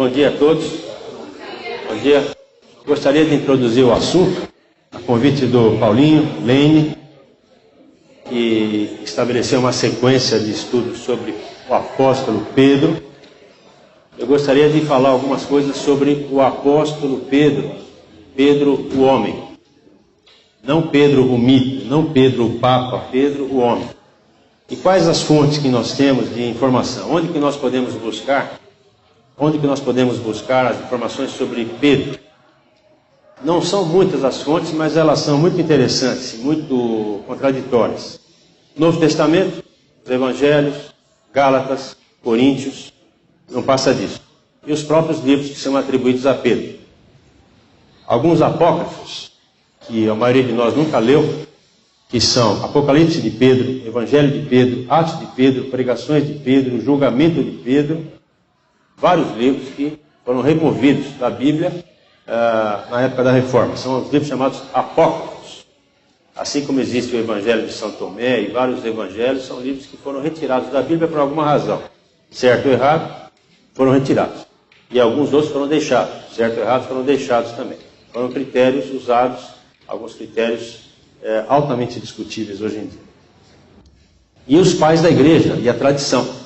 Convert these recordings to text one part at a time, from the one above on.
Bom dia a todos. Bom dia. Gostaria de introduzir o assunto, a convite do Paulinho Lene, que estabeleceu uma sequência de estudos sobre o apóstolo Pedro. Eu gostaria de falar algumas coisas sobre o apóstolo Pedro, Pedro o homem. Não Pedro o mito, não Pedro o papa, Pedro o homem. E quais as fontes que nós temos de informação? Onde que nós podemos buscar? Onde que nós podemos buscar as informações sobre Pedro? Não são muitas as fontes, mas elas são muito interessantes e muito contraditórias. Novo Testamento, os Evangelhos, Gálatas, Coríntios, não passa disso. E os próprios livros que são atribuídos a Pedro. Alguns apócrifos, que a maioria de nós nunca leu, que são Apocalipse de Pedro, Evangelho de Pedro, Atos de Pedro, Pregações de Pedro, Julgamento de Pedro, vários livros que foram removidos da Bíblia na época da Reforma. São os livros chamados apócrifos. Assim como existe o Evangelho de São Tomé e vários evangelhos, são livros que foram retirados da Bíblia por alguma razão. Certo ou errado, foram retirados. E alguns outros foram deixados. Certo ou errado, foram deixados também. Foram critérios usados, alguns critérios altamente discutíveis hoje em dia. E os pais da igreja e a tradição.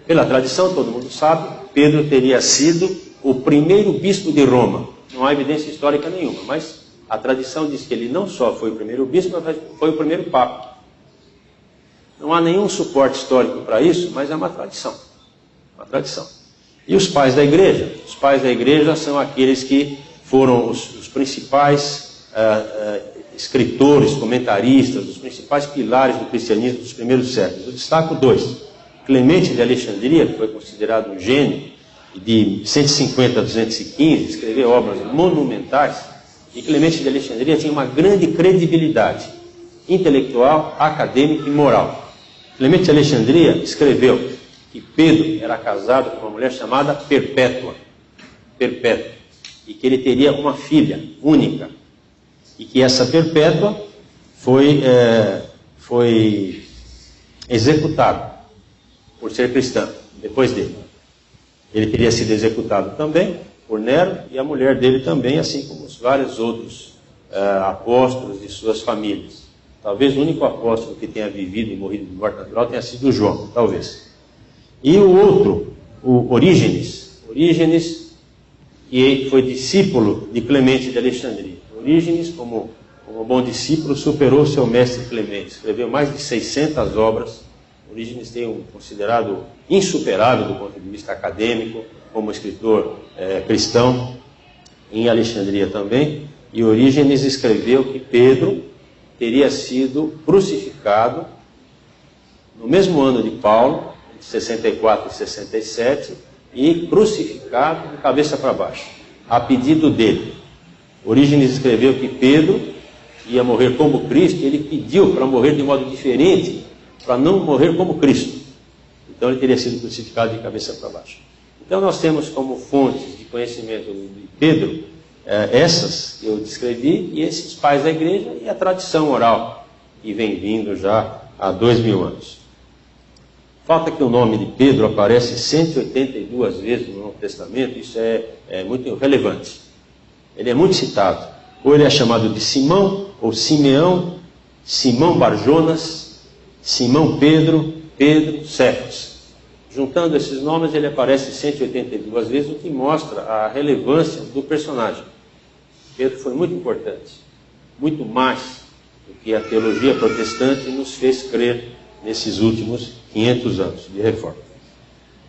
Pela tradição, todo mundo sabe, Pedro teria sido o primeiro bispo de Roma. Não há evidência histórica nenhuma, mas a tradição diz que ele não só foi o primeiro bispo, mas foi o primeiro papa. Não há nenhum suporte histórico para isso, mas é uma tradição. Uma tradição. E os pais da igreja? Os pais da igreja são aqueles que foram os principais escritores, comentaristas, os principais pilares do cristianismo dos primeiros séculos. Eu destaco dois. Clemente de Alexandria, que foi considerado um gênio, de 150 a 215, escreveu obras monumentais, e Clemente de Alexandria tinha uma grande credibilidade intelectual, acadêmica e moral. Clemente de Alexandria escreveu que Pedro era casado com uma mulher chamada Perpétua, e que ele teria uma filha única, e que essa Perpétua foi executada por ser cristã, depois dele. Ele teria sido executado também por Nero, e a mulher dele também, assim como os vários outros apóstolos de suas famílias. Talvez o único apóstolo que tenha vivido e morrido de morte natural tenha sido João, talvez. E o outro, o Orígenes, que foi discípulo de Clemente de Alexandria. Orígenes, como bom discípulo, superou seu mestre Clemente, escreveu mais de 600 obras. Orígenes tem um considerado insuperável do ponto de vista acadêmico, como escritor cristão, em Alexandria também. E Orígenes escreveu que Pedro teria sido crucificado no mesmo ano de Paulo, de 64 e 67, e crucificado de cabeça para baixo, a pedido dele. Orígenes escreveu que Pedro ia morrer como Cristo, e ele pediu para morrer de modo diferente, para não morrer como Cristo. Então ele teria sido crucificado de cabeça para baixo. Então nós temos como fontes de conhecimento de Pedro essas que eu descrevi, e esses pais da igreja e a tradição oral, que vem vindo já há 2000 anos. Falta que o nome de Pedro aparece 182 vezes no Novo Testamento, isso é muito relevante. Ele é muito citado. Ou ele é chamado de Simão, ou Simeão, Simão Barjonas, Simão Pedro, Pedro Cefas. Juntando esses nomes, ele aparece 182 vezes, o que mostra a relevância do personagem. Pedro foi muito importante, muito mais do que a teologia protestante nos fez crer nesses últimos 500 anos de reforma.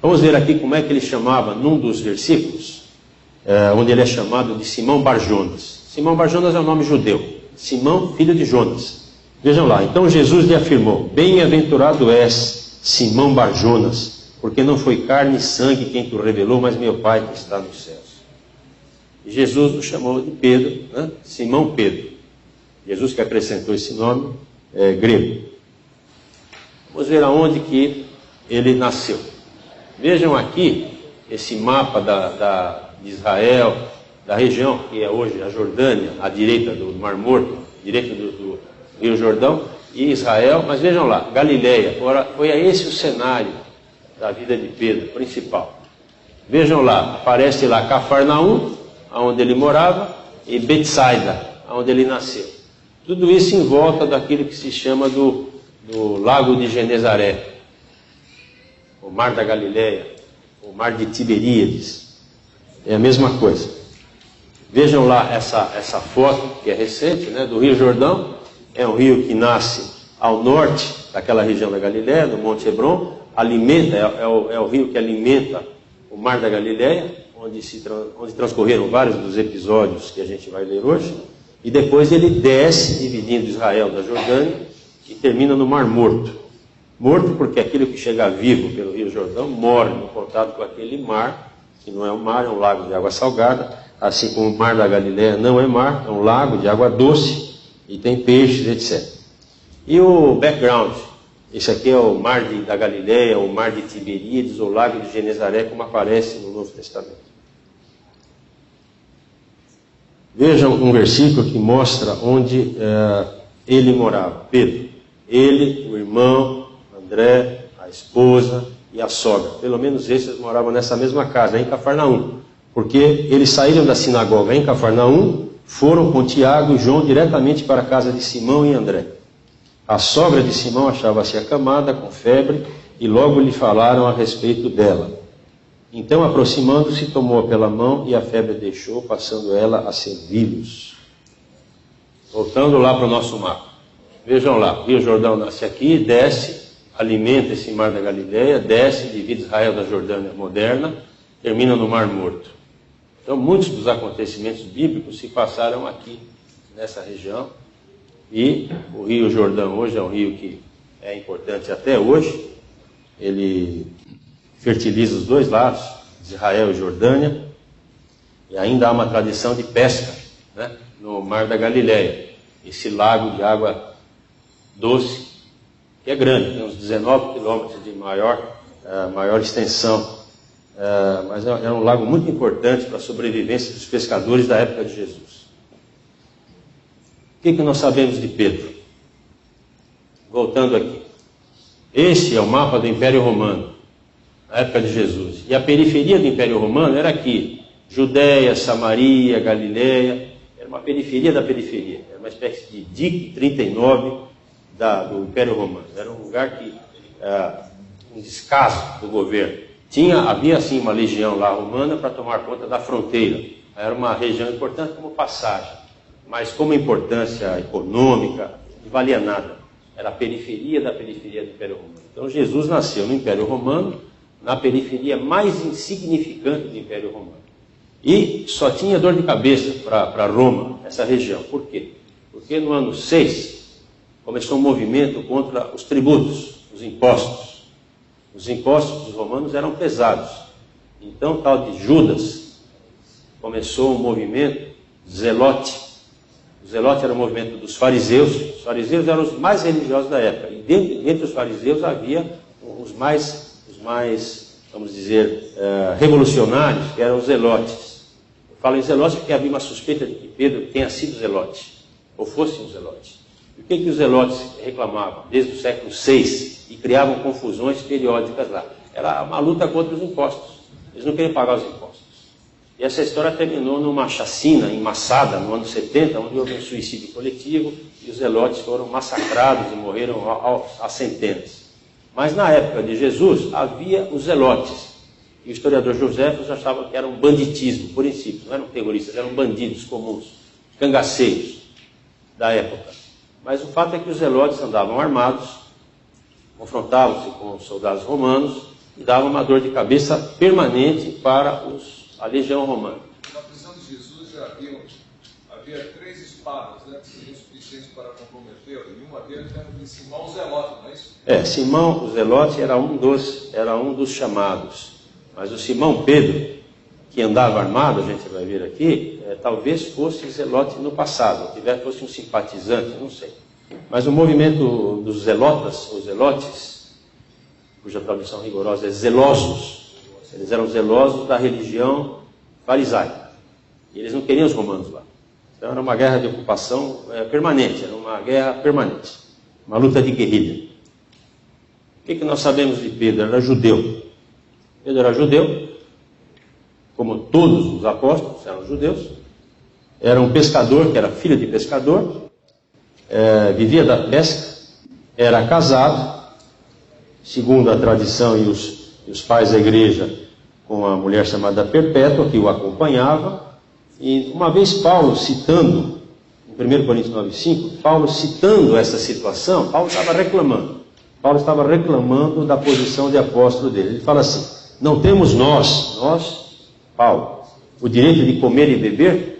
Vamos ver aqui como é que ele chamava, num dos versículos, onde ele é chamado de Simão Barjonas. Simão Barjonas é um nome judeu. Simão, filho de Jonas. Vejam lá, então Jesus lhe afirmou: bem-aventurado és, Simão Barjonas, porque não foi carne e sangue quem te revelou, mas meu Pai que está nos céus. E Jesus o chamou de Pedro, Simão Pedro. Jesus que acrescentou esse nome grego. Vamos ver aonde que ele nasceu. Vejam aqui esse mapa de Israel, da região que é hoje a Jordânia, à direita do Mar Morto, à direita do Rio Jordão, e Israel, mas vejam lá, Galileia. Ora, foi esse o cenário da vida de Pedro, principal. Vejam lá, aparece lá Cafarnaum, onde ele morava, e Betsaida, onde ele nasceu. Tudo isso em volta daquilo que se chama do Lago de Genezaré, o Mar da Galileia, o Mar de Tiberíades. É a mesma coisa. Vejam lá essa foto, que é recente, né, do Rio Jordão. É um rio que nasce ao norte daquela região da Galileia, do Monte Hebron, é o rio que alimenta o Mar da Galileia, onde transcorreram vários dos episódios que a gente vai ler hoje, e depois ele desce, dividindo Israel da Jordânia, e termina no Mar Morto. Morto porque aquele que chega vivo pelo Rio Jordão morre no contato com aquele mar, que não é um mar, é um lago de água salgada, assim como o Mar da Galileia não é mar, é um lago de água doce, e tem peixes, etc. E o background, esse aqui é o Mar da Galileia, o Mar de Tiberíades, ou Lago de Genezaré, como aparece no Novo Testamento. Vejam um versículo que mostra onde ele morava, Pedro. Ele, o irmão, André, a esposa e a sogra. Pelo menos esses moravam nessa mesma casa, em Cafarnaum. Porque eles saíram da sinagoga em Cafarnaum, foram com Tiago e João diretamente para a casa de Simão e André. A sogra de Simão achava-se acamada, com febre, e logo lhe falaram a respeito dela. Então, aproximando-se, tomou-a pela mão e a febre deixou, passando ela a servi-los. Voltando lá para o nosso mapa. Vejam lá, o Rio Jordão nasce aqui, desce, alimenta esse Mar da Galileia, desce, divide Israel da Jordânia moderna, termina no Mar Morto. Então, muitos dos acontecimentos bíblicos se passaram aqui, nessa região. E o Rio Jordão hoje é um rio que é importante até hoje. Ele fertiliza os dois lados, Israel e Jordânia. E ainda há uma tradição de pesca, né, no Mar da Galileia. Esse lago de água doce, que é grande, tem uns 19 quilômetros de maior extensão. Mas é um lago muito importante para a sobrevivência dos pescadores da época de Jesus. O que nós sabemos de Pedro? Voltando aqui. Este é o mapa do Império Romano, na época de Jesus. E a periferia do Império Romano era aqui. Judéia, Samaria, Galileia. Era uma periferia da periferia. Era uma espécie de DIC 39 do Império Romano. Era um lugar que, um descaso do governo. Havia sim uma legião lá romana para tomar conta da fronteira. Era uma região importante como passagem. Mas como importância econômica, não valia nada. Era a periferia da periferia do Império Romano. Então Jesus nasceu no Império Romano, na periferia mais insignificante do Império Romano. E só tinha dor de cabeça para Roma, essa região. Por quê? Porque no ano 6 começou um movimento contra os tributos, os impostos. Os impostos dos romanos eram pesados. Então, tal de Judas começou um movimento zelote. O zelote era o movimento dos fariseus. Os fariseus eram os mais religiosos da época. E dentre os fariseus havia os mais vamos dizer, revolucionários, que eram os zelotes. Eu falo em zelotes porque havia uma suspeita de que Pedro tenha sido zelote, ou fosse um zelote. E o que os zelotes reclamavam desde o século VI e criavam confusões periódicas lá? Era uma luta contra os impostos. Eles não queriam pagar os impostos. E essa história terminou numa chacina em Massada, no ano 70, onde houve um suicídio coletivo e os zelotes foram massacrados e morreram a centenas. Mas na época de Jesus havia os zelotes. E o historiador Joséfos achava que era um banditismo, por princípio. Não eram terroristas, eram bandidos comuns, cangaceiros da época. Mas o fato é que os zelotes andavam armados, confrontavam-se com os soldados romanos e davam uma dor de cabeça permanente para a legião romana. Na prisão de Jesus já havia 3 espadas, né, que seriam suficientes para comprometê-lo, e uma deles era de Simão o Zelote, não é isso? Simão o Zelote era um dos chamados. Mas o Simão Pedro, que andava armado, a gente vai ver aqui, talvez fosse zelote no passado, ou fosse um simpatizante, não sei. Mas o movimento dos zelotas, ou zelotes, cuja tradução rigorosa é zelosos, eles eram zelosos da religião farisaica. E eles não queriam os romanos lá. Então era uma guerra de ocupação permanente, era uma guerra permanente, uma luta de guerrilha. O que nós sabemos de Pedro? Ele era judeu. Pedro era judeu, como todos os apóstolos, eram judeus. Era um pescador, que era filho de pescador, vivia da pesca, era casado, segundo a tradição e os pais da igreja, com uma mulher chamada Perpétua, que o acompanhava. E uma vez Paulo citando, em 1 Coríntios 9,5, Paulo citando essa situação, Paulo estava reclamando da posição de apóstolo dele. Ele fala assim: não temos nós, Paulo, o direito de comer e beber,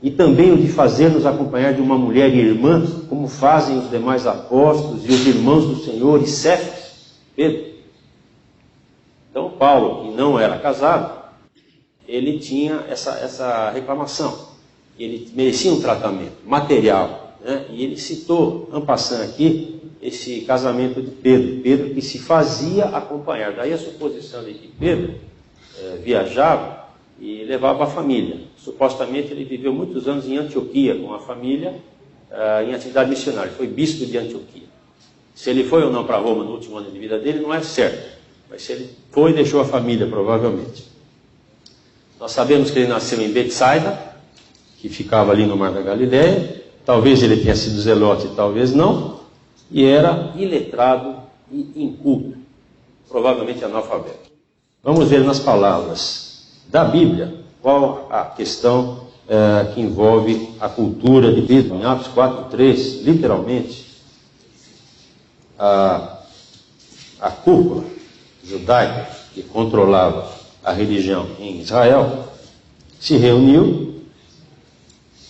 e também o de fazer-nos acompanhar de uma mulher e irmã, como fazem os demais apóstolos e os irmãos do Senhor e Cefas, Pedro. Então Paulo, que não era casado, ele tinha essa reclamação. Ele merecia um tratamento material, né? E ele citou, en passant aqui, esse casamento de Pedro que se fazia acompanhar. Daí a suposição de que Pedro viajava e levava a família. Supostamente ele viveu muitos anos em Antioquia com a família, em atividade missionária. Foi bispo de Antioquia. Se ele foi ou não para Roma no último ano de vida dele, não é certo. Mas se ele foi, deixou a família, provavelmente. Nós sabemos que ele nasceu em Betsaida, que ficava ali no Mar da Galileia. Talvez ele tenha sido zelote, talvez não. E era iletrado e inculto, provavelmente analfabeto. Vamos ver nas palavras da Bíblia qual a questão que envolve a cultura de Pedro. Em Atos 4:3, literalmente, a cúpula judaica que controlava a religião em Israel se reuniu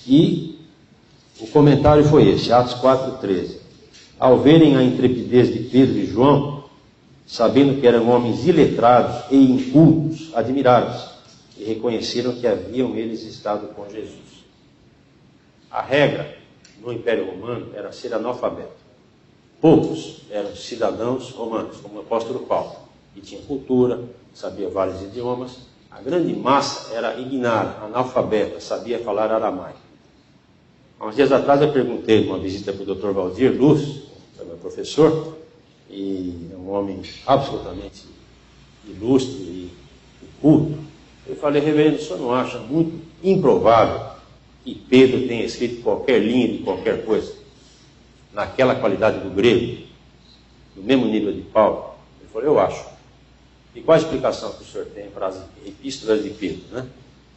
e o comentário foi esse, Atos 4:13. Ao verem a intrepidez de Pedro e João, sabendo que eram homens iletrados e incultos, admiraram-se e reconheceram que haviam eles estado com Jesus. A regra no Império Romano era ser analfabeto. Poucos eram cidadãos romanos, como o apóstolo Paulo, que tinha cultura, sabia vários idiomas. A grande massa era ignara, analfabeta, sabia falar aramaico. Há uns dias atrás eu perguntei, numa visita para o Dr. Valdir Luz, que é meu professor, e é um homem absolutamente ilustre e culto. Eu falei: reverendo, o senhor não acha muito improvável que Pedro tenha escrito qualquer linha de qualquer coisa naquela qualidade do grego, no mesmo nível de Paulo? Ele falou: eu acho. E qual a explicação que o senhor tem para as epístolas de Pedro, né?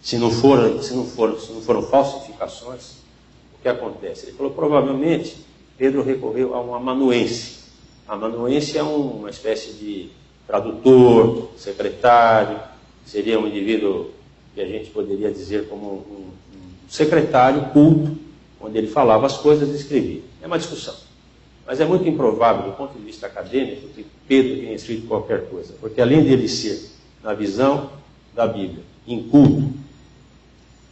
Se não foram falsificações, o que acontece? Ele falou: provavelmente Pedro recorreu a um amanuense. Amanuense é uma espécie de tradutor, secretário, seria um indivíduo que a gente poderia dizer como um secretário culto, onde ele falava as coisas e escrevia. É uma discussão. Mas é muito improvável, do ponto de vista acadêmico, que Pedro tenha escrito qualquer coisa, porque além dele ser, na visão da Bíblia, inculto,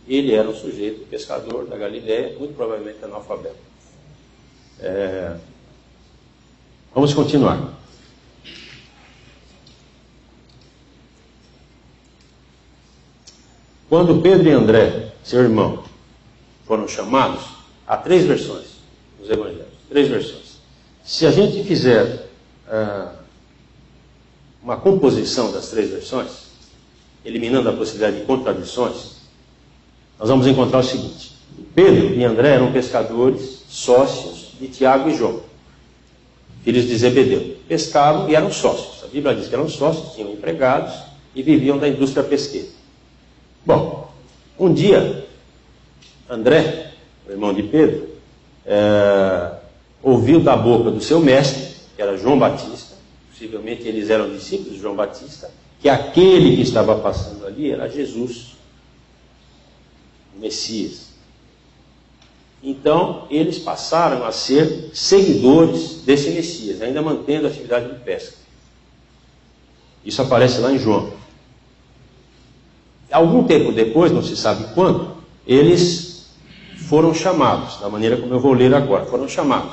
ele era um sujeito pescador da Galileia, muito provavelmente analfabeto. Vamos continuar. Quando Pedro e André, seu irmão, foram chamados, há 3 versões nos evangelhos, 3 versões. Se a gente fizer uma composição das 3 versões, eliminando a possibilidade de contradições, nós vamos encontrar o seguinte: Pedro e André eram pescadores, sócios de Tiago e João, filhos de Zebedeu. Pescavam e eram sócios. A Bíblia diz que eram sócios, tinham empregados e viviam da indústria pesqueira. Bom, um dia, André, o irmão de Pedro, ouviu da boca do seu mestre, que era João Batista, possivelmente eles eram discípulos de João Batista, que aquele que estava passando ali era Jesus, o Messias. Então, eles passaram a ser seguidores desse Messias, ainda mantendo a atividade de pesca. Isso aparece lá em João. Algum tempo depois, não se sabe quando, eles foram chamados, da maneira como eu vou ler agora, foram chamados.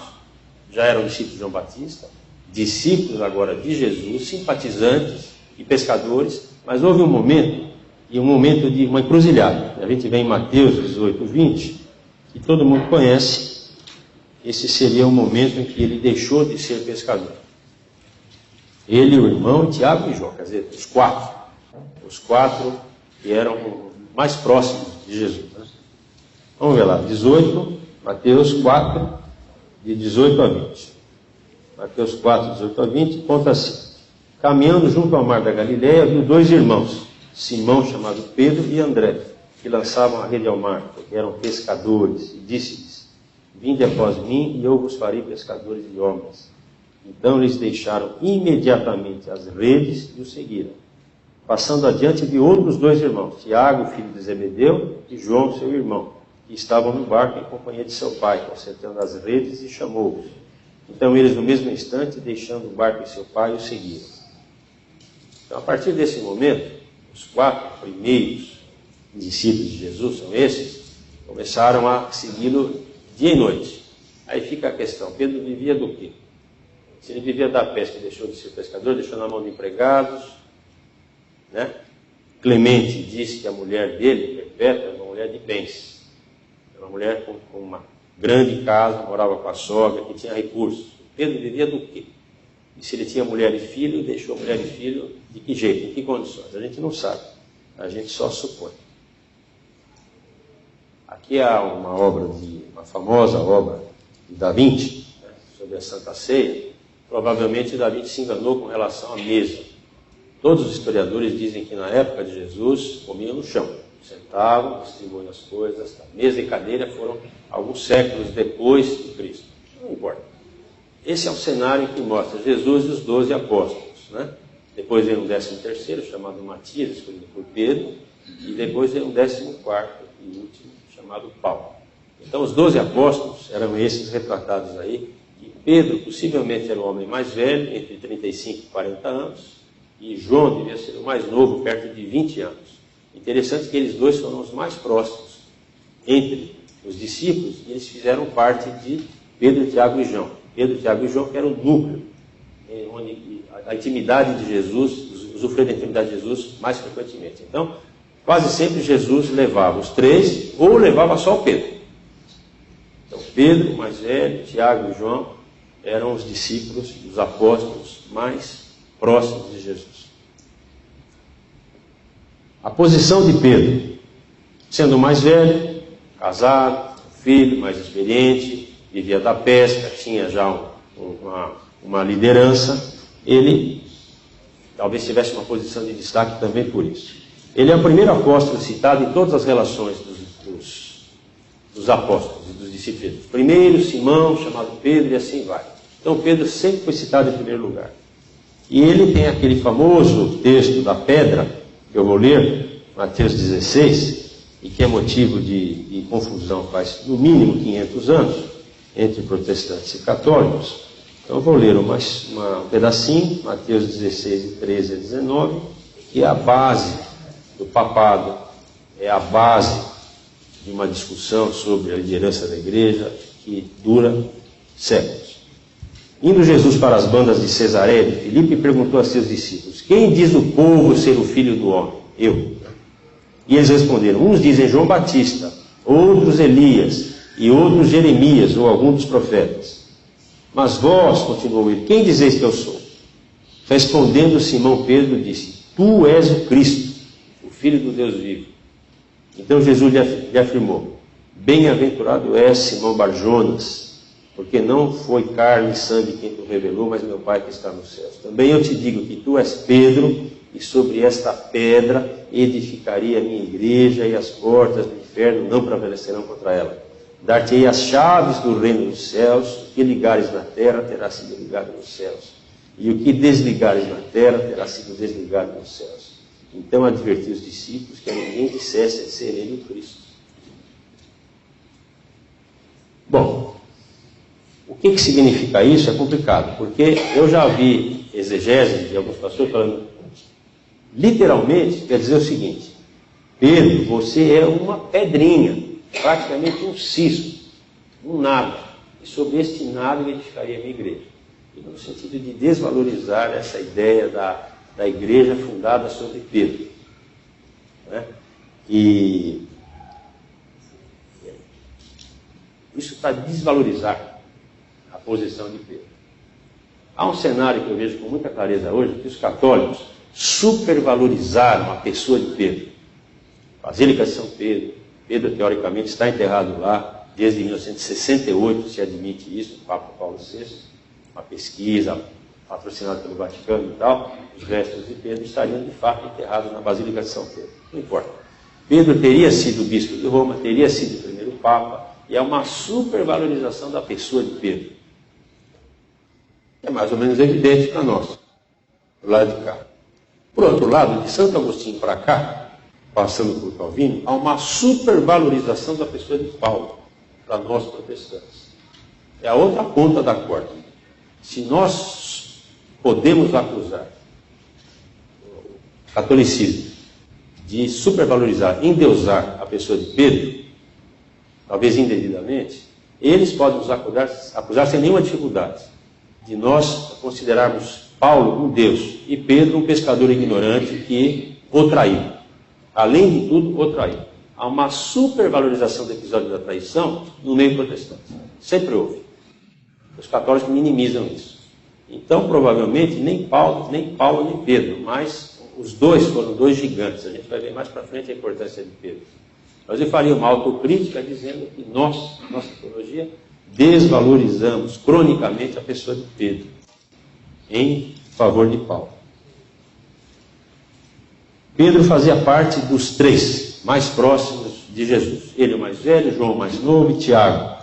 Já eram discípulos de João Batista, discípulos agora de Jesus, simpatizantes e pescadores, mas houve um momento de uma encruzilhada. A gente vê em Mateus 18:20, que todo mundo conhece. Esse seria o momento em que ele deixou de ser pescador. Ele, o irmão, Tiago e João, quer dizer, os quatro que eram mais próximos de Jesus. Né? Vamos ver lá, 18, Mateus 4, de 18 a 20. Mateus 4, 18 a 20, conta assim. Caminhando junto ao mar da Galileia, viu dois irmãos, Simão, chamado Pedro, e André, que lançavam a rede ao mar, porque eram pescadores, e disse-lhes: Vinde após mim, e eu vos farei pescadores de homens. Então eles deixaram imediatamente as redes e o seguiram. Passando adiante, viu outros dois irmãos, Tiago, filho de Zebedeu, e João, seu irmão, que estavam no barco em companhia de seu pai, consertando as redes, e chamou-os. Então eles, no mesmo instante, deixando o barco e seu pai, o seguiram. Então, a partir desse momento, os 4 primeiros discípulos de Jesus, são esses, começaram a segui-lo dia e noite. Aí fica a questão, Pedro vivia do quê? Se ele vivia da pesca e deixou de ser pescador, deixou na mão de empregados, né? Clemente disse que a mulher dele, Perpétua, era uma mulher de bens. Era uma mulher com uma grande casa, morava com a sogra, que tinha recursos. Pedro vivia do quê? E se ele tinha mulher e filho, deixou a mulher e filho de que jeito, em que condições? A gente não sabe, a gente só supõe. Aqui há uma famosa obra de Da Vinci, né, sobre a Santa Ceia. Provavelmente Da Vinci se enganou com relação à mesa. Todos os historiadores dizem que na época de Jesus comiam no chão, sentavam, distribuíam as coisas. A mesa e cadeira foram alguns séculos depois de Cristo. Não importa. Esse é o cenário que mostra Jesus e os 12 apóstolos. Né? Depois vem um 13º, chamado Matias, escolhido por Pedro, e depois vem um 14º e último, chamado Paulo. Então os 12 apóstolos eram esses retratados aí, e Pedro possivelmente era o homem mais velho, entre 35 e 40 anos, e João devia ser o mais novo, perto de 20 anos. Interessante que eles dois foram os mais próximos entre os discípulos, e eles fizeram parte de Pedro, Tiago e João. Pedro, Tiago e João, que era o núcleo, onde a intimidade de Jesus, usufruía da intimidade de Jesus mais frequentemente. Então, quase sempre Jesus levava os 3, ou levava só o Pedro. Então, Pedro, o mais velho, Tiago e João, eram os discípulos, os apóstolos mais próximos de Jesus. A posição de Pedro, sendo o mais velho, casado, filho, mais experiente, vivia da pesca, tinha já uma liderança, ele talvez tivesse uma posição de destaque também por isso. Ele é o primeiro apóstolo citado em todas as relações dos apóstolos e dos discípulos. Primeiro, Simão, chamado Pedro, e assim vai. Então Pedro sempre foi citado em primeiro lugar. E ele tem aquele famoso texto da pedra, que eu vou ler, Mateus 16, e que é motivo de confusão faz no mínimo 500 anos, entre protestantes e católicos. Então eu vou ler um pedacinho, Mateus 16, 13 a 19, que é a base do papado, é a base de uma discussão sobre a liderança da igreja que dura séculos. Indo Jesus para as bandas de Cesareia de Filipe, perguntou a seus discípulos: Quem diz o povo ser o filho do homem? Eu. E eles responderam: Uns dizem João Batista, outros Elias, e outros Jeremias, ou algum dos profetas. Mas vós, continuou ele, quem dizeis que eu sou? Respondendo Simão Pedro, disse: Tu és o Cristo, o Filho do Deus vivo. Então Jesus lhe afirmou: Bem-aventurado és, Simão Barjonas, porque não foi carne e sangue quem te revelou, mas meu Pai que está nos céus. Também eu te digo que tu és Pedro, e sobre esta pedra edificarei a minha igreja, e as portas do inferno não prevalecerão contra ela. Dar-te-ei as chaves do reino dos céus, o que ligares na terra terá sido ligado nos céus, e o que desligares na terra terá sido desligado nos céus. Então adverti os discípulos que a ninguém dissesse ser ele o Cristo. Bom, o que significa isso é complicado, porque eu já vi exegeses de alguns pastores falando, literalmente, quer dizer o seguinte: Pedro, você é uma pedrinha, praticamente um cisco, um nada, e sobre este nada eu edificaria a minha igreja. E no sentido de desvalorizar essa ideia da igreja fundada sobre Pedro. Né? E isso para desvalorizar a posição de Pedro. Há um cenário que eu vejo com muita clareza hoje, que os católicos supervalorizaram a pessoa de Pedro. Basílica de São Pedro. Pedro, teoricamente, está enterrado lá. Desde 1968 se admite isso, o Papa Paulo VI, uma pesquisa patrocinada pelo Vaticano e tal. Os restos de Pedro estariam, de fato, enterrados na Basílica de São Pedro. Não importa. Pedro teria sido bispo de Roma, teria sido o primeiro Papa, e é uma supervalorização da pessoa de Pedro. É mais ou menos evidente para nós, do lado de cá. Por outro lado, de Santo Agostinho para cá, passando por Calvino, há uma supervalorização da pessoa de Paulo, para nós protestantes. É a outra ponta da corda. Se nós podemos acusar o catolicismo de supervalorizar, endeusar a pessoa de Pedro, talvez indevidamente, eles podem nos acusar sem nenhuma dificuldade de nós considerarmos Paulo um Deus e Pedro um pescador ignorante que o traiu. Além de tudo, o traiu. Há uma supervalorização do episódio da traição no meio protestante. Sempre houve. Os católicos minimizam isso. Então, provavelmente, nem Paulo, nem Pedro, mas os dois foram dois gigantes. A gente vai ver mais para frente a importância de Pedro. Mas eu faria uma autocrítica dizendo que nós, na nossa teologia, desvalorizamos cronicamente a pessoa de Pedro em favor de Paulo. Pedro fazia parte dos três mais próximos de Jesus. Ele o mais velho, João o mais novo e Tiago.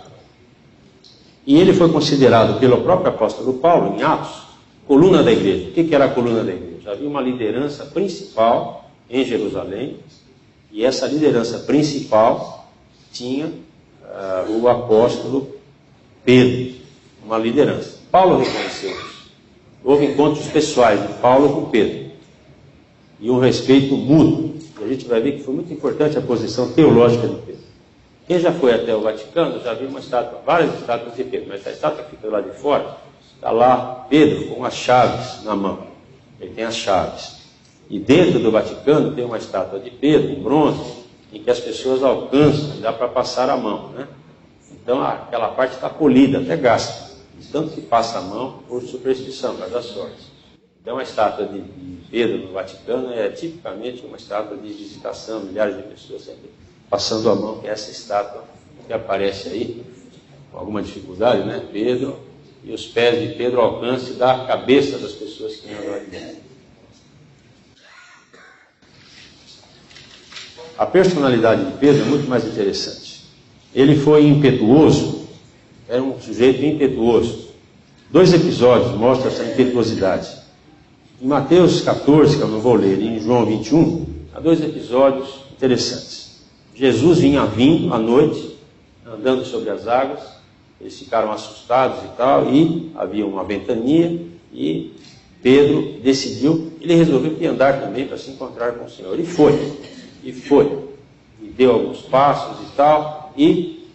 E ele foi considerado pelo próprio apóstolo Paulo, em Atos, coluna da igreja. O que era a coluna da igreja? Havia uma liderança principal em Jerusalém, e essa liderança principal tinha o apóstolo Pedro, uma liderança. Paulo reconheceu isso. Houve encontros pessoais de Paulo com Pedro, e um respeito mútuo. E a gente vai ver que foi muito importante a posição teológica de Pedro. Quem já foi até o Vaticano já viu uma estátua, várias estátuas de Pedro, mas a estátua que fica lá de fora, está lá Pedro com as chaves na mão. Ele tem as chaves. E dentro do Vaticano tem uma estátua de Pedro, em bronze, em que as pessoas alcançam, dá para passar a mão, né? Então aquela parte está polida, até gasta. Tanto que passa a mão por superstição, vai dar sorte. Então a estátua de Pedro no Vaticano é tipicamente uma estátua de visitação, milhares de pessoas sempre passando a mão, que é essa estátua que aparece aí, com alguma dificuldade, né? Pedro, e os pés de Pedro ao alcance da cabeça das pessoas que andam ali dentro. A personalidade de Pedro é muito mais interessante. Ele foi impetuoso, era um sujeito impetuoso. 2 episódios mostram essa impetuosidade. Em Mateus 14, que eu não vou ler, e em João 21, há 2 episódios interessantes. Jesus vinha vindo à noite, andando sobre as águas, eles ficaram assustados e tal, e havia uma ventania, e Pedro decidiu, ele resolveu que ia andar também para se encontrar com o Senhor. E foi, e deu alguns passos e tal, e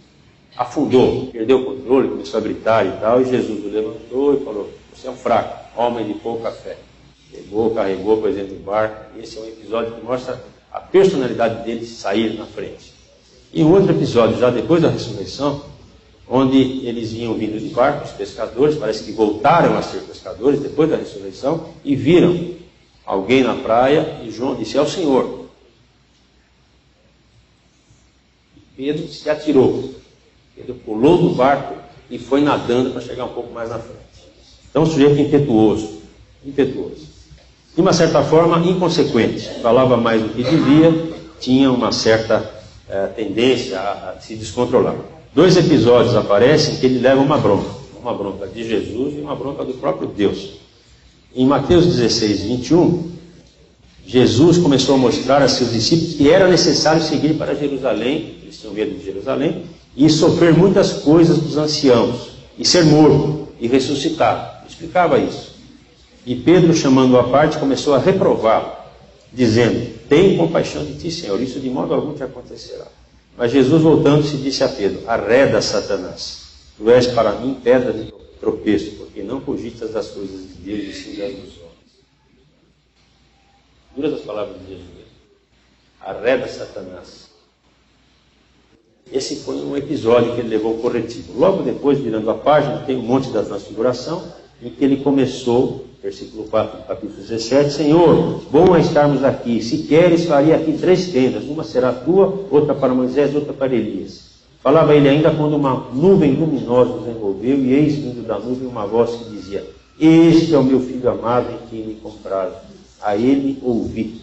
afundou, perdeu o controle, começou a gritar e tal, e Jesus o levantou e falou: você é um fraco, homem de pouca fé. Pegou, carregou, por exemplo, do barco. Esse é um episódio que mostra a personalidade dele sair na frente. E um outro episódio, já depois da ressurreição, onde eles vinham vindo de barco, os pescadores, parece que voltaram a ser pescadores depois da ressurreição, e viram alguém na praia, e João disse: é o Senhor. E Pedro se atirou. Pedro pulou do barco e foi nadando para chegar um pouco mais na frente. Então, um sujeito impetuoso. De uma certa forma, inconsequente. Falava mais do que devia, tinha uma certa tendência a se descontrolar. 2 episódios aparecem que ele leva uma bronca de Jesus e uma bronca do próprio Deus. Em Mateus 16, 21, Jesus começou a mostrar a seus discípulos que era necessário seguir para Jerusalém, eles tinham medo de Jerusalém, e sofrer muitas coisas dos anciãos, e ser morto, e ressuscitar. Ele explicava isso. E Pedro, chamando-o à parte, começou a reprová-lo, dizendo: tem compaixão de ti, Senhor, isso de modo algum te acontecerá. Mas Jesus, voltando-se, disse a Pedro: arreda, Satanás, tu és para mim pedra de tropeço, porque não cogitas das coisas de Deus e sim das dos homens. Duras as palavras de Jesus. Arreda, Satanás. Esse foi um episódio que ele levou o corretivo. Logo depois, virando a página, tem um monte da transfiguração, em que ele começou versículo 4 do capítulo 17, Senhor, bom é estarmos aqui, se queres faria aqui 3 tendas, uma será tua, outra para Moisés, outra para Elias. Falava ele ainda quando uma nuvem luminosa os envolveu, e eis vindo da nuvem uma voz que dizia, este é o meu filho amado em quem me comprazo, a ele ouvi.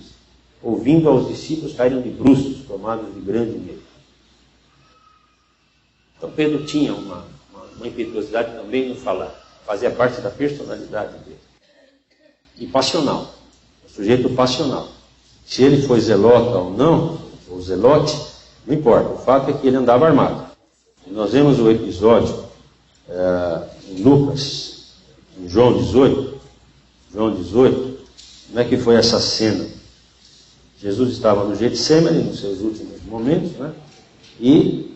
Ouvindo aos discípulos, caíram de bruços, tomados de grande medo. Então Pedro tinha uma impetuosidade também no falar, fazia parte da personalidade dele. E passional, um sujeito passional. Se ele foi zelota ou não, ou zelote, não importa, o fato é que ele andava armado. E nós vemos o episódio em Lucas, em João 18, como é que foi essa cena? Jesus estava no Getsemane, nos seus últimos momentos, né? E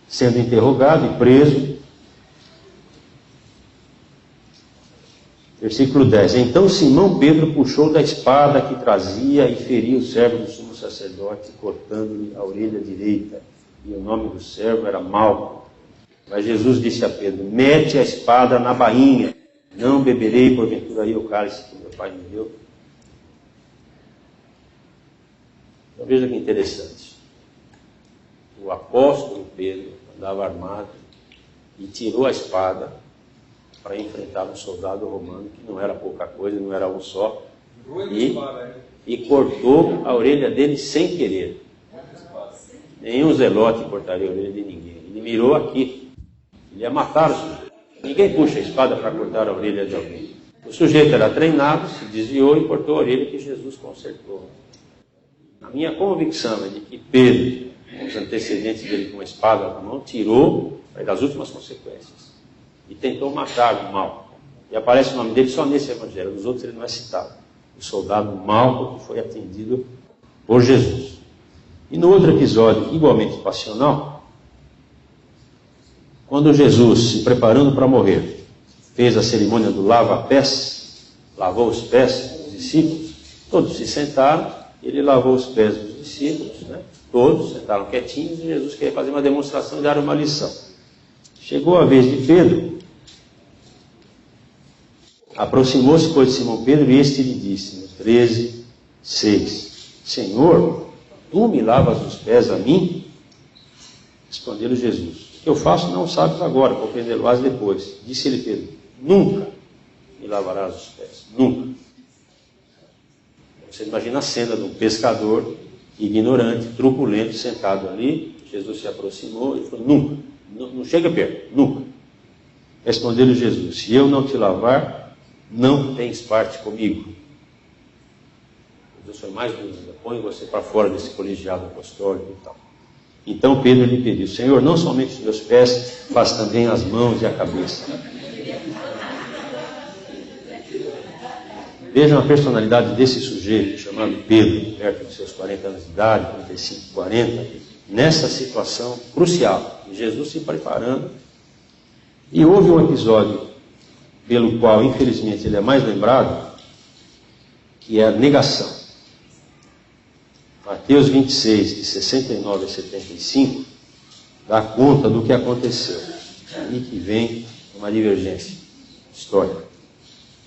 sendo interrogado e preso. Versículo 10. Então Simão Pedro puxou da espada que trazia e feriu o servo do sumo sacerdote, cortando-lhe a orelha direita. E o nome do servo era Malco. Mas Jesus disse a Pedro, mete a espada na bainha, não beberei porventura aí o cálice que meu pai me deu. Então veja que interessante. O apóstolo Pedro andava armado e tirou a espada para enfrentar um soldado romano, que não era pouca coisa, não era um só, e cortou a orelha dele sem querer. Nenhum zelote cortaria a orelha de ninguém. Ele mirou aqui. Ele ia matar o sujeito. Ninguém puxa a espada para cortar a orelha de alguém. O sujeito era treinado, se desviou e cortou a orelha que Jesus consertou. A minha convicção é de que Pedro, com os antecedentes dele com uma espada na mão, tirou das últimas consequências. E tentou matar o Malco. E aparece o nome dele só nesse evangelho. Nos outros ele não é citado. O soldado Malco que foi atendido por Jesus. E no outro episódio, igualmente passional, quando Jesus, se preparando para morrer, fez a cerimônia do lava-pés, lavou os pés dos discípulos, todos se sentaram, ele lavou os pés dos discípulos, né? Todos sentaram quietinhos, e Jesus queria fazer uma demonstração e dar uma lição. Chegou a vez de Pedro, aproximou-se, pois, de Simão Pedro, e este lhe disse, no 13:6, Senhor, tu me lavas os pés a mim? Respondeu-lhe Jesus, o que eu faço não sabes agora, compreendê-lo-ás depois. Disse-lhe Pedro, nunca me lavarás os pés, nunca. Você imagina a cena de um pescador ignorante, truculento, sentado ali. Jesus se aproximou e falou, nunca, não chega perto, nunca. Respondeu-lhe Jesus, se eu não te lavar, não tens parte comigo. Jesus foi mais duro, põe você para fora desse colegiado apostólico e tal. Então Pedro lhe pediu, Senhor, não somente os meus pés, mas também as mãos e a cabeça. Vejam a personalidade desse sujeito, chamado Pedro, perto dos seus 40 anos de idade, 35, 40, nessa situação crucial, Jesus se preparando. E houve um episódio pelo qual, infelizmente, ele é mais lembrado, que é a negação. Mateus 26, de 69 a 75, dá conta do que aconteceu. É aí que vem uma divergência histórica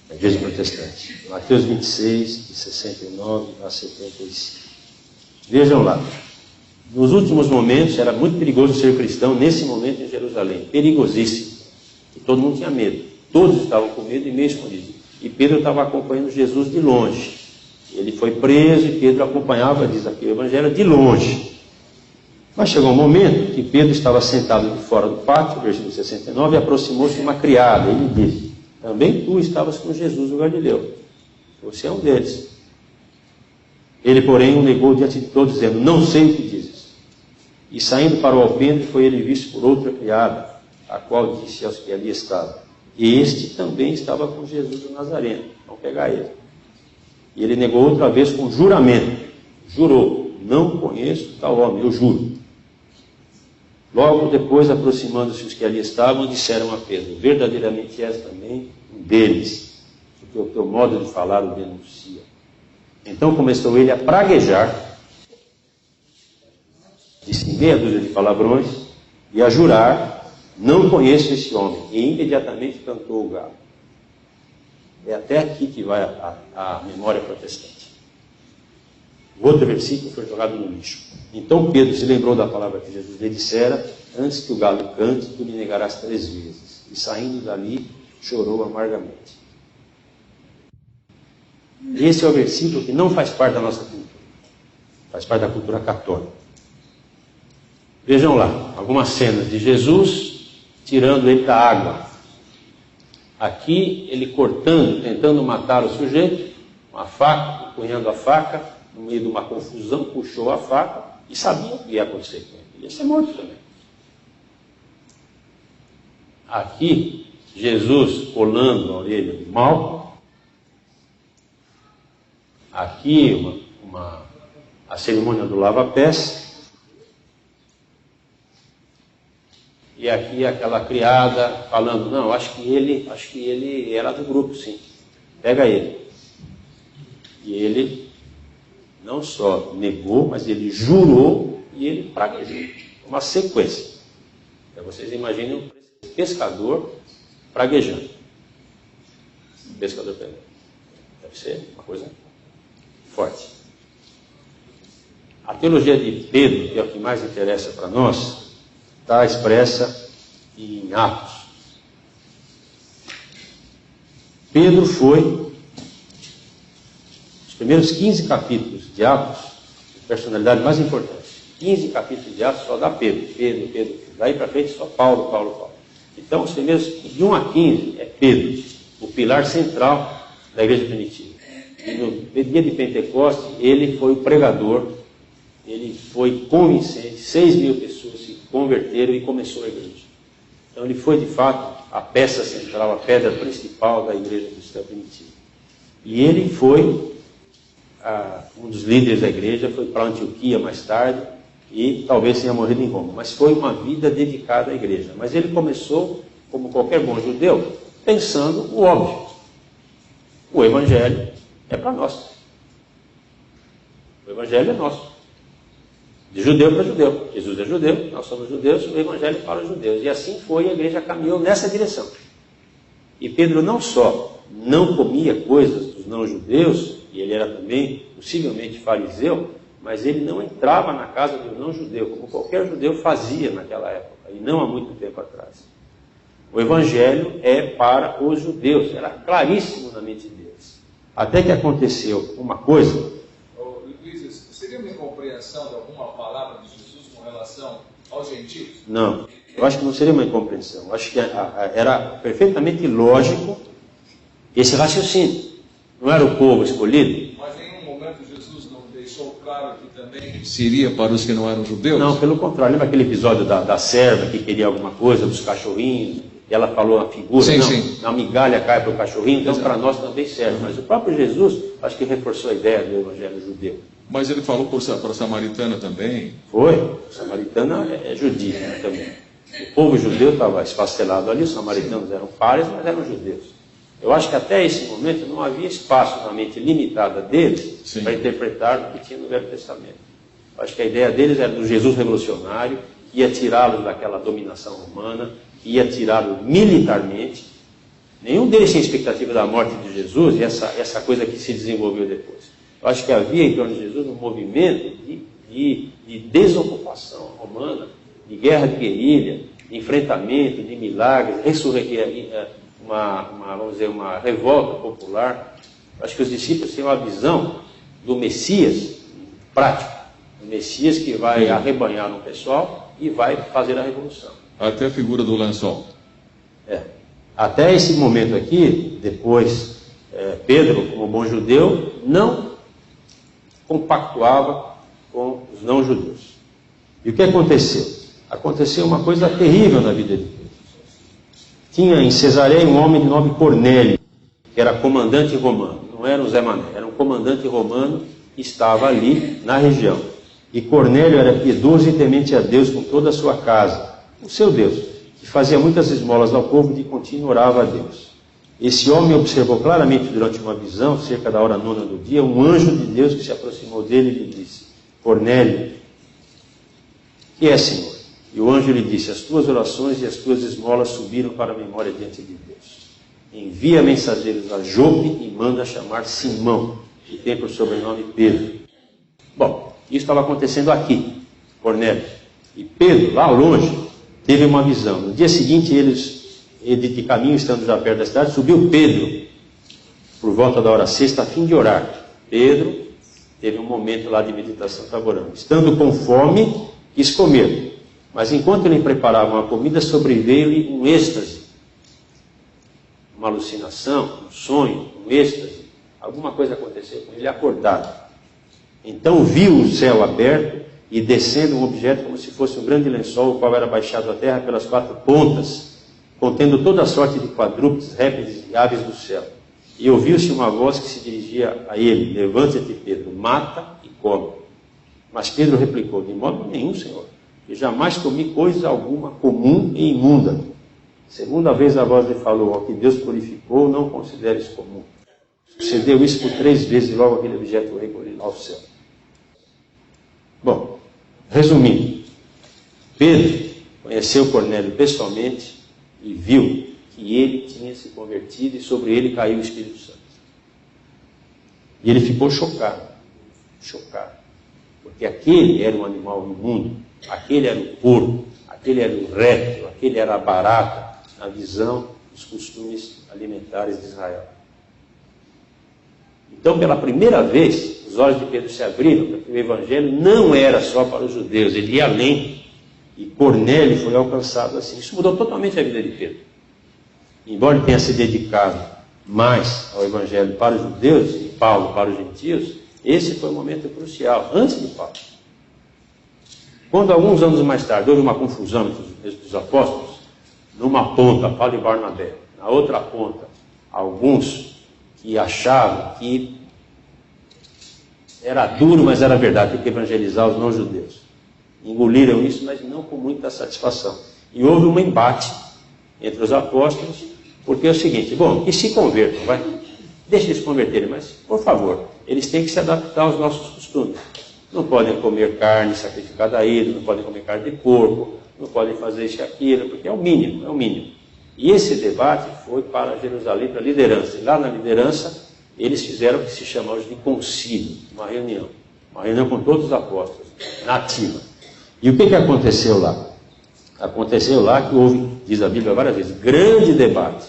da Igreja Protestante. Mateus 26, de 69 a 75. Vejam lá. Nos últimos momentos, era muito perigoso ser cristão, nesse momento em Jerusalém. Perigosíssimo. E todo mundo tinha medo. Todos estavam com medo e meio escondidos. E Pedro estava acompanhando Jesus de longe. Ele foi preso e Pedro acompanhava, diz aqui o Evangelho, de longe. Mas chegou um momento que Pedro estava sentado de fora do pátio, versículo 69, e aproximou-se de uma criada. Ele disse, também tu estavas com Jesus o Galileu. Você é um deles. Ele, porém, o negou diante de todos, dizendo, não sei o que dizes. E saindo para o alpendre, foi ele visto por outra criada, a qual disse aos que ali estavam, este também estava com Jesus o Nazareno. Vamos pegar ele. E ele negou outra vez com juramento. Jurou, não conheço tal homem, eu juro. Logo depois, aproximando-se os que ali estavam, disseram a Pedro, verdadeiramente és também um deles, porque o teu modo de falar o denuncia. Então começou ele a praguejar, disse meia dúzia de palavrões, e a jurar não conheço esse homem. E imediatamente cantou o galo. É até aqui que vai a memória protestante. O outro versículo foi jogado no lixo. Então Pedro se lembrou da palavra que Jesus lhe dissera: antes que o galo cante, tu me negarás 3 vezes. E saindo dali, chorou amargamente. Esse é o versículo que não faz parte da nossa cultura. Faz parte da cultura católica. Vejam lá, algumas cenas de Jesus tirando ele da água. Aqui, ele cortando, tentando matar o sujeito, com a faca, empunhando a faca, no meio de uma confusão, puxou a faca e sabia o que ia acontecer com ele. Ele ia ser morto também. Aqui, Jesus colando a orelha de Malco. Aqui, a cerimônia do lava-pés. E aqui aquela criada falando: não, acho que ele era do grupo, sim. Pega ele. E ele não só negou, mas ele jurou e ele praguejou. Uma sequência. Então vocês imaginem um pescador praguejando. Um pescador praguejando. Deve ser uma coisa forte. A teologia de Pedro, que é o que mais interessa para nós, está expressa em Atos. Pedro foi, os primeiros 15 capítulos de Atos, a personalidade mais importante. 15 capítulos de Atos só dá Pedro. Daí para frente só Paulo. Então, os primeiros, de 1 a 15, é Pedro, o pilar central da igreja primitiva. E no dia de Pentecostes, ele foi o pregador, ele foi convincente, 6.000 pessoas se converteram e começou a igreja. Então ele foi de fato a peça central, a pedra principal da igreja cristã primitiva. E ele foi um dos líderes da igreja, foi para Antioquia mais tarde e talvez tenha morrido em Roma. Mas foi uma vida dedicada à igreja. Mas ele começou, como qualquer bom judeu, pensando o óbvio. O evangelho é para nós. O evangelho é nosso. De judeu para judeu. Jesus é judeu, nós somos judeus, o evangelho para os judeus. E assim foi, a igreja caminhou nessa direção. E Pedro não só não comia coisas dos não-judeus, e ele era também possivelmente fariseu, mas ele não entrava na casa do não-judeu, como qualquer judeu fazia naquela época, e não há muito tempo atrás. O evangelho é para os judeus, era claríssimo na mente deles. Até que aconteceu uma coisa. Seria uma incompreensão de alguma palavra de Jesus com relação aos gentios? Não, eu acho que não seria uma incompreensão. Eu acho que era perfeitamente lógico esse raciocínio. Não era o povo escolhido? Mas em nenhum momento Jesus não deixou claro que também seria para os que não eram judeus? Não, pelo contrário. Lembra aquele episódio da serva que queria alguma coisa, dos cachorrinhos? E ela falou a figura, sim. A migalha cai para o cachorrinho, então para nós também serve. Mas o próprio Jesus, acho que reforçou a ideia do evangelho judeu. Mas ele falou para a samaritana também? Foi. A samaritana é judia, né, também. O povo judeu estava esfacelado ali, os samaritanos eram párias, mas eram judeus. Eu acho que até esse momento não havia espaço na mente limitada deles para interpretar o que tinha no Velho Testamento. Eu acho que a ideia deles era do Jesus revolucionário, que ia tirá-los daquela dominação romana, ia tirá-lo militarmente. Nenhum deles tinha expectativa da morte de Jesus e essa coisa que se desenvolveu depois. Eu acho que havia em torno de Jesus um movimento de desocupação romana, de guerra de guerrilha, de enfrentamento, de milagres, uma revolta popular. Eu acho que os discípulos têm uma visão do Messias prático, o Messias que vai arrebanhar no pessoal e vai fazer a revolução. Até a figura do lençol. Até esse momento aqui, depois, Pedro, como bom judeu, não compactuava com os não-judeus. E o que aconteceu? Aconteceu uma coisa terrível na vida de Pedro. Tinha em Cesareia um homem de nome Cornélio, que era comandante romano. Não era um Zé Mané, era um comandante romano que estava ali na região. E Cornélio era piedoso e temente a Deus com toda a sua casa, o seu Deus, que fazia muitas esmolas ao povo e de contínuo orava a Deus. Esse homem observou claramente durante uma visão, cerca da hora 9 do dia, um anjo de Deus que se aproximou dele e lhe disse: Cornélio, que é, Senhor? E o anjo lhe disse: as tuas orações e as tuas esmolas subiram para a memória diante de Deus. Envia mensageiros a Jope e manda chamar Simão, que tem por sobrenome Pedro. Bom, isso estava acontecendo aqui, Cornélio. E Pedro, lá ao longe, teve uma visão. No dia seguinte, ele de caminho, estando já perto da cidade, subiu Pedro, por volta da hora sexta, a fim de orar. Pedro teve um momento lá de meditação, estava orando. Estando com fome, quis comer. Mas enquanto ele preparava uma comida, sobreveio-lhe um êxtase. Uma alucinação, um sonho, um êxtase. Alguma coisa aconteceu com ele acordado. Então viu o céu aberto e descendo um objeto como se fosse um grande lençol, o qual era baixado à terra pelas 4 pontas, contendo toda a sorte de quadrúpedes, répteis e aves do céu. E ouviu-se uma voz que se dirigia a ele: levanta-te, Pedro, mata e come. Mas Pedro replicou: de modo nenhum, Senhor, que jamais comi coisa alguma comum e imunda. Segunda vez a voz lhe falou: ao que Deus purificou, não consideres comum. Sucedeu isso por 3 vezes e logo aquele objeto veio ao céu. Bom, resumindo, Pedro conheceu Cornélio pessoalmente e viu que ele tinha se convertido e sobre ele caiu o Espírito Santo. E ele ficou chocado, porque aquele era um animal imundo, aquele era o porco, aquele era o réptil, aquele era a barata, na visão dos costumes alimentares de Israel. Então, pela primeira vez, os olhos de Pedro se abriram, porque o Evangelho não era só para os judeus, ele ia além. E Cornélio foi alcançado assim. Isso mudou totalmente a vida de Pedro. Embora ele tenha se dedicado mais ao Evangelho para os judeus e Paulo para os gentios, esse foi um momento crucial, antes de Paulo. Quando alguns anos mais tarde houve uma confusão entre os apóstolos, numa ponta, Paulo e Barnabé, na outra ponta, alguns que achavam que era duro, mas era verdade, tem que evangelizar os não-judeus. Engoliram isso, mas não com muita satisfação. E houve um embate entre os apóstolos, porque é o seguinte: bom, que se convertam, vai, deixa eles se converterem, mas, por favor, eles têm que se adaptar aos nossos costumes. Não podem comer carne sacrificada a ídolo, não podem comer carne de porco, não podem fazer isso e aquilo, porque é o mínimo, é o mínimo. E esse debate foi para Jerusalém, para a liderança. E lá na liderança, eles fizeram o que se chama hoje de concílio, uma reunião com todos os apóstolos, na ativa. E o que aconteceu lá? Aconteceu lá que houve, diz a Bíblia várias vezes, grande debate,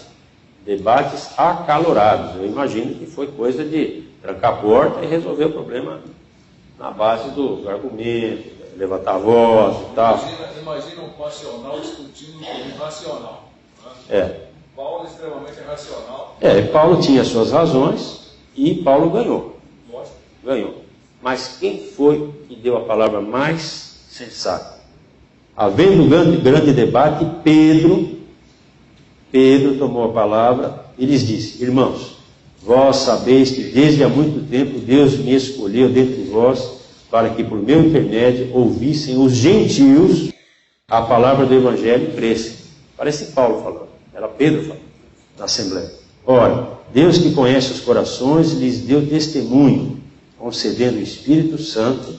debates acalorados. Eu imagino que foi coisa de trancar a porta e resolver o problema na base do argumento, levantar a voz e tal. Imagina um passional discutindo com um racional. Paulo é extremamente racional. Paulo tinha suas razões e Paulo ganhou. Ganhou. Mas quem foi que deu a palavra mais sensata? Havendo um grande debate, Pedro tomou a palavra e lhes disse: irmãos, vós sabeis que desde há muito tempo Deus me escolheu dentre vós para que por meu intermédio ouvissem os gentios a palavra do Evangelho e crescem. Parece Paulo falando, era Pedro falando na Assembleia. Ora, Deus que conhece os corações lhes deu testemunho, concedendo o Espírito Santo.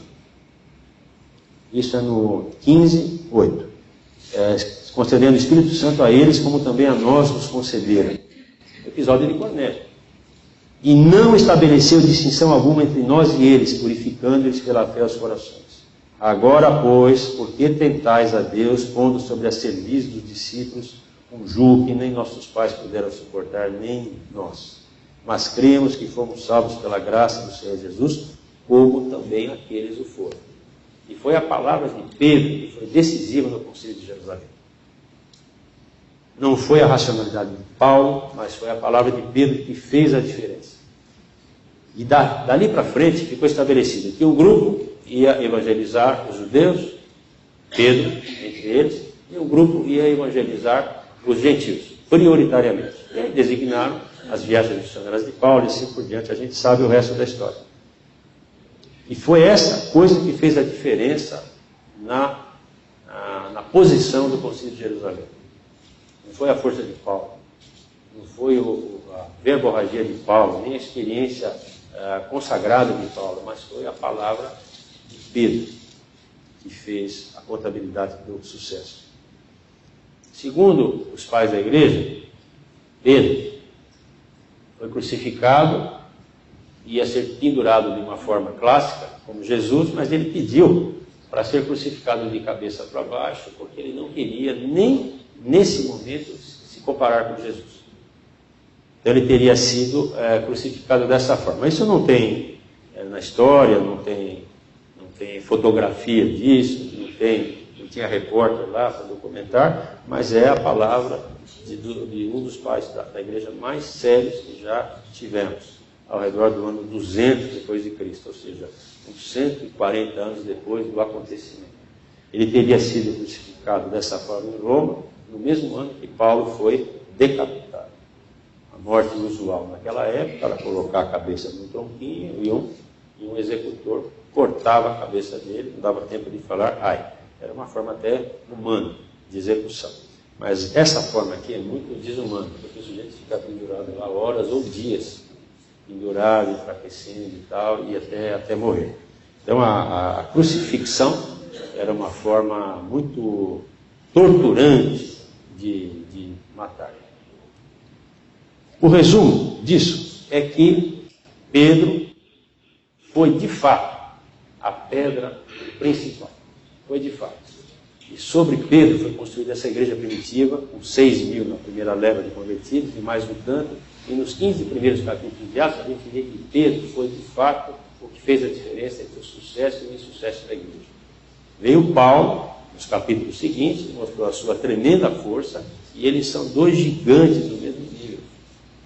Isso é no 15:8. Concedendo o Espírito Santo a eles, como também a nós nos concederam. Episódio de Cornélio. E não estabeleceu distinção alguma entre nós e eles, purificando-lhes pela fé os corações. Agora, pois, por que tentais a Deus, pondo sobre a cerviz dos discípulos um jugo que nem nossos pais puderam suportar, nem nós? Mas cremos que fomos salvos pela graça do Senhor Jesus, como também aqueles o foram. E foi a palavra de Pedro que foi decisiva no Concílio de Jerusalém. Não foi a racionalidade de Paulo, mas foi a palavra de Pedro que fez a diferença. E dali para frente ficou estabelecido que um grupo ia evangelizar os judeus, Pedro entre eles, e um grupo ia evangelizar os gentios, prioritariamente. E aí designaram as viagens missionárias de Paulo e assim por diante. A gente sabe o resto da história. E foi essa coisa que fez a diferença na posição do Concílio de Jerusalém. Não foi a força de Paulo, não foi a verborragia de Paulo, nem a experiência consagrada de Paulo, mas foi a palavra de Pedro, que fez a contabilidade do sucesso. Segundo os pais da igreja, Pedro foi crucificado, ia ser pendurado de uma forma clássica, como Jesus, mas ele pediu para ser crucificado de cabeça para baixo, porque ele não queria nem nesse momento se comparar com Jesus. Então ele teria sido crucificado dessa forma. Isso não tem na história, não tem fotografia disso, não tinha repórter lá para documentar, mas é a palavra de um dos pais da igreja mais sérios que já tivemos, ao redor do ano 200 depois de Cristo, ou seja, uns 140 anos depois do acontecimento. Ele teria sido crucificado dessa forma em Roma, no mesmo ano que Paulo foi decapitado. A morte usual naquela época era colocar a cabeça num tronquinho e um executor cortava a cabeça dele, não dava tempo de falar ai. Era uma forma até humana de execução. Mas essa forma aqui é muito desumana, porque o sujeito fica pendurado lá horas ou dias, pendurado, enfraquecendo e tal, e até morrer. Então a crucifixão era uma forma muito torturante de matar. O resumo disso é que Pedro foi de fato a pedra principal. Foi de fato. E sobre Pedro foi construída essa igreja primitiva, com 6.000 na primeira leva de convertidos, e mais um tanto. E nos 15 primeiros capítulos de Atos, a gente vê que Pedro foi de fato o que fez a diferença entre o sucesso e o insucesso da igreja. Veio Paulo, nos capítulos seguintes, mostrou a sua tremenda força, e eles são dois gigantes do mesmo nível.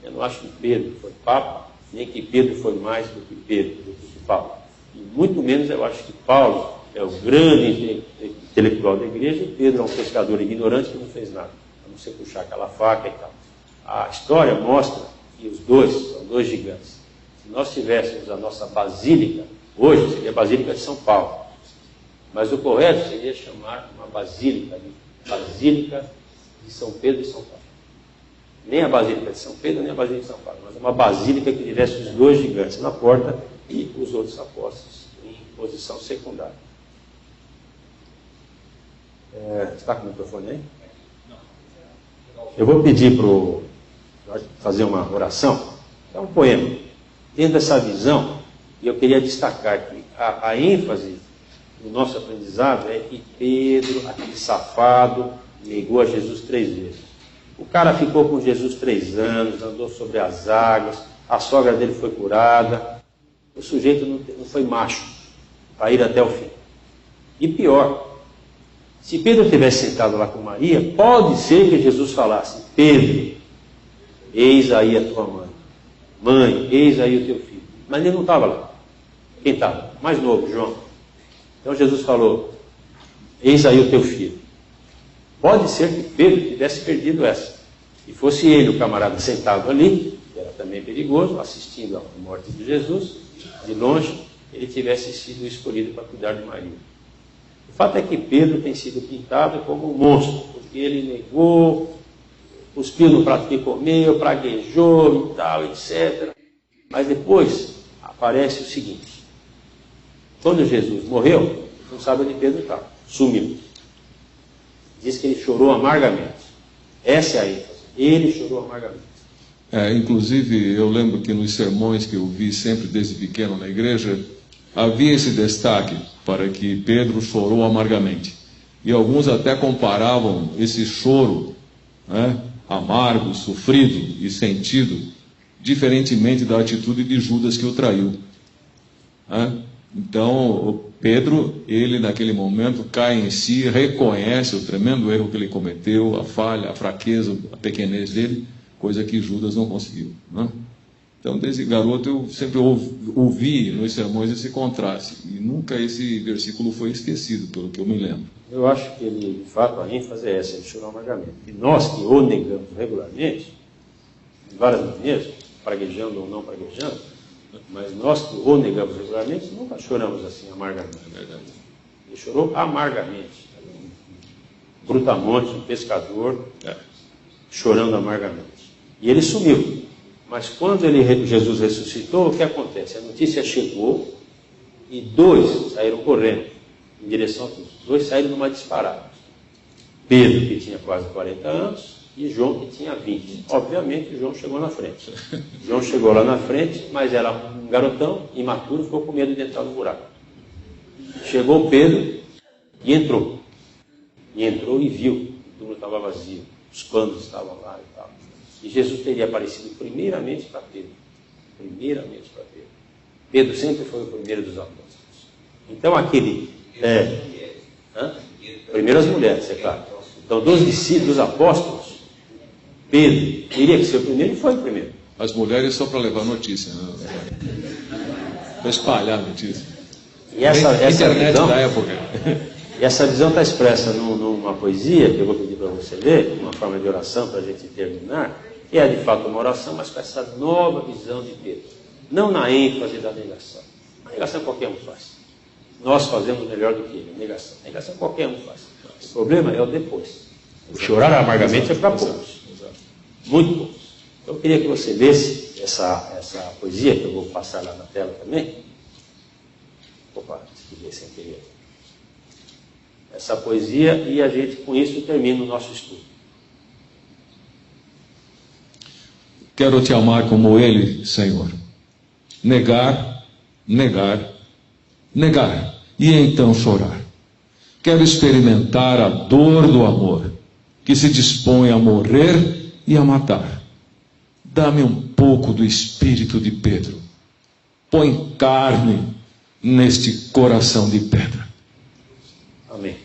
Eu não acho que Pedro foi papa, nem que Pedro foi mais do que Paulo. E muito menos eu acho que Paulo é o grande intelectual da igreja e Pedro é um pescador ignorante que não fez nada, a não ser puxar aquela faca e tal. A história mostra que os dois são dois gigantes. Se nós tivéssemos a nossa basílica, hoje seria a Basílica de São Paulo, mas o correto seria chamar uma basílica de São Pedro e São Paulo. Nem a Basílica de São Pedro, nem a Basílica de São Paulo, mas uma basílica que tivesse os dois gigantes na porta e os outros apóstolos em posição secundária. Está com o microfone aí? Eu vou pedir para fazer uma oração. É um poema. Tendo essa visão, eu queria destacar que a ênfase do nosso aprendizado é que Pedro, aquele safado, negou a Jesus 3 vezes. O cara ficou com Jesus 3 anos, andou sobre as águas, a sogra dele foi curada. O sujeito não foi macho para ir até o fim. E pior, se Pedro tivesse sentado lá com Maria, pode ser que Jesus falasse: Pedro, eis aí a tua mãe. Mãe, eis aí o teu filho. Mas ele não estava lá. Quem estava? Mais novo, João. Então Jesus falou: eis aí o teu filho. Pode ser que Pedro tivesse perdido essa. E fosse ele, o camarada, sentado ali, que era também perigoso, assistindo à morte de Jesus, de longe, ele tivesse sido escolhido para cuidar de Maria. O fato é que Pedro tem sido pintado como um monstro, porque ele negou, cuspiu no prato que comeu, praguejou e tal, etc. Mas depois aparece o seguinte: quando Jesus morreu, não sabe onde Pedro estava, sumiu. Diz que ele chorou amargamente. Essa é a ênfase. Ele chorou amargamente. Inclusive, eu lembro que nos sermões que eu vi sempre desde pequeno na igreja, havia esse destaque para que Pedro chorou amargamente. E alguns até comparavam esse choro, amargo, sofrido e sentido, diferentemente da atitude de Judas que o traiu. Então, Pedro, ele naquele momento cai em si, reconhece o tremendo erro que ele cometeu, a falha, a fraqueza, a pequenez dele, coisa que Judas não conseguiu. Então, desde garoto, eu sempre ouvi nos sermões esse contraste, e nunca esse versículo foi esquecido, pelo que eu me lembro. Eu acho que ele, de fato, a ênfase é essa, ele chorou amargamente. E nós que o negamos regularmente, de várias maneiras, praguejando ou não praguejando, mas nós que o negamos regularmente, nunca choramos assim amargamente. É verdade. Ele chorou amargamente. Um brutamonte, um pescador, chorando amargamente. E ele sumiu. Mas quando Jesus ressuscitou, o que acontece? A notícia chegou e 2 saíram correndo. em direção à cruz. Os dois saíram numa disparada. Pedro, que tinha quase 40 anos, e João, que tinha 20. Obviamente, João chegou na frente. João chegou lá na frente, mas era um garotão, imaturo, ficou com medo de entrar no buraco. Chegou Pedro e entrou. E entrou e viu que o túmulo estava vazio, os panos estavam lá e tal. E Jesus teria aparecido primeiramente para Pedro. Primeiramente para Pedro. Pedro sempre foi o primeiro dos apóstolos. Então aquele... Primeiro as mulheres, é claro. Então dos discípulos, dos apóstolos, Pedro teria que ser o primeiro e foi o primeiro. As mulheres só para levar notícia, né? Para espalhar a notícia. E essa internet visão, da época. E essa visão está expressa numa poesia que eu vou pedir para você ler, uma forma de oração para a gente terminar, que é de fato uma oração, mas com essa nova visão de Pedro. Não na ênfase da negação. A negação qualquer um faz. Nós fazemos melhor do que ele, a negação. A negação qualquer um faz. O problema é o depois. O chorar amargamente é para poucos. Muito poucos. Então eu queria que você lesse essa poesia, que eu vou passar lá na tela também. Opa, escrevi sem querer. Essa poesia, e a gente com isso termina o nosso estudo. Quero te amar como Ele, Senhor. Negar, negar, negar, e então chorar. Quero experimentar a dor do amor, que se dispõe a morrer e a matar. Dá-me um pouco do espírito de Pedro. Põe carne neste coração de pedra. Amém.